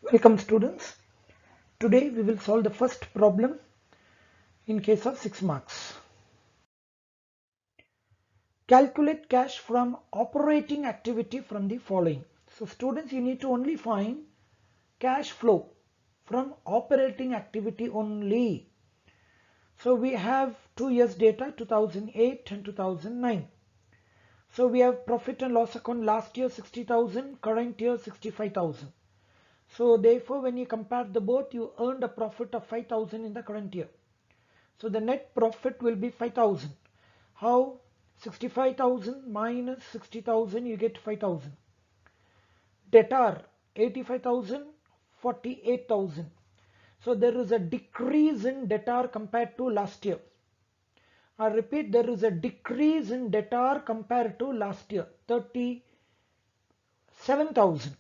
Welcome students. Today we will solve the first problem in case of 6 marks. Calculate cash from operating activity from the following. So students, you need to only find cash flow from operating activity only. So we have 2 years data, 2008 and 2009. So we have profit and loss account last year 60,000, current year 65,000. So therefore when you compare the both, you earned a profit of 5,000 in the current year. So the net profit will be 5,000. How? 65,000 minus 60,000, you get 5,000. Debtor 85,000, 48,000. So there is a decrease in debtor compared to last year. I repeat, there is a decrease in debtor compared to last year. 37,000.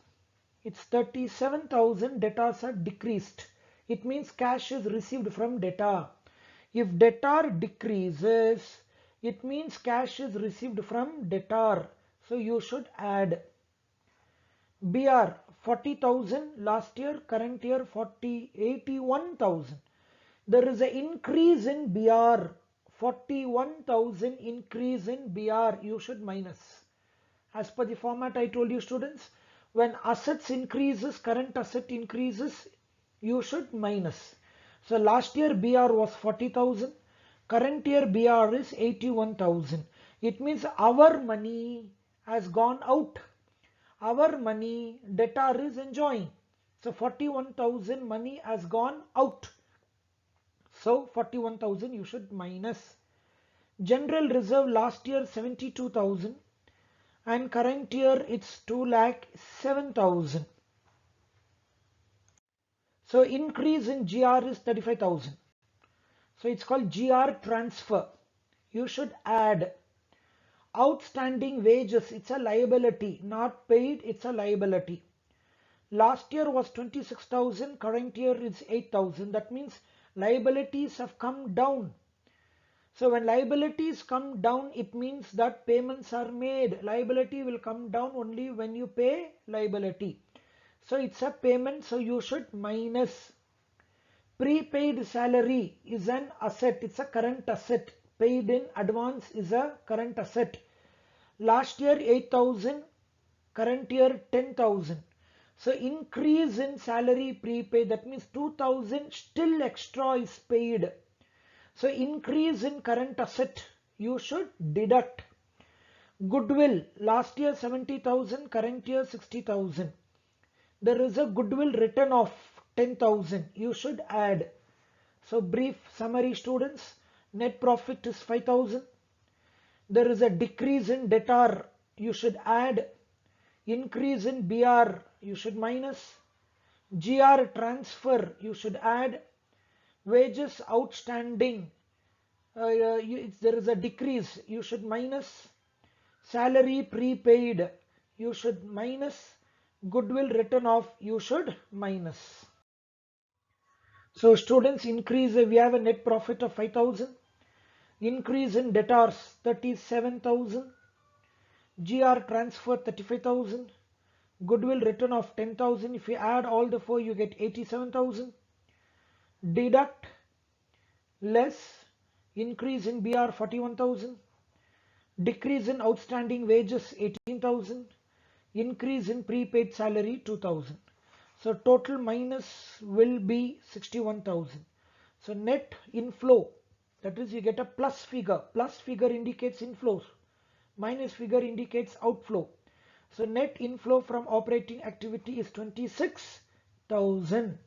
It's 37,000 debtors are decreased. It means cash is received from debtor. If debtor decreases, it means cash is received from debtor. So you should add. BR 40,000 last year, current year 81,000. There is an increase in BR. 41,000 increase in BR. You should minus. As per the format I told you students, when assets increases, current asset increases, you should minus. So last year BR was 40,000, current year BR is 81,000. It means our money has gone out. Our money debtor is enjoying. So 41,000 money has gone out. So 41,000 you should minus. General reserve last year 72,000 and current year it's 2,07,000. So increase in GR is 35,000. So it's called GR transfer. You should add. Outstanding wages, it's a liability, not paid, it's a liability. Last year was 26,000, current year is 8,000. That means liabilities have come down. So when liabilities come down, it means that payments are made. Liability will come down only when you pay liability. So it's a payment, so you should minus. Prepaid salary is an asset, it's a current asset. Paid in advance is a current asset. Last year 8,000, current year 10,000. So increase in salary prepaid, that means 2,000 still extra is paid. So increase in current asset, you should deduct. Goodwill, last year 70,000, current year 60,000. There is a goodwill written off 10,000, you should add. So brief summary students, net profit is 5,000. There is a decrease in debtor, you should add. Increase in BR, you should minus. GR transfer, you should add. Wages outstanding, there is a decrease, you should minus. Salary prepaid, you should minus. Goodwill written off, you should minus. So students, increase, we have a net profit of 5,000. Increase in debtors 37,000. GR transfer 35,000. Goodwill written off 10,000. If you add all the four, you get 87,000. Deduct less. Increase in BR 41,000. Decrease in outstanding wages 18,000. Increase in prepaid salary 2,000. So total minus will be 61,000. So net inflow, that is you get a plus figure. Plus figure indicates inflows. Minus figure indicates outflow. So net inflow from operating activity is 26,000.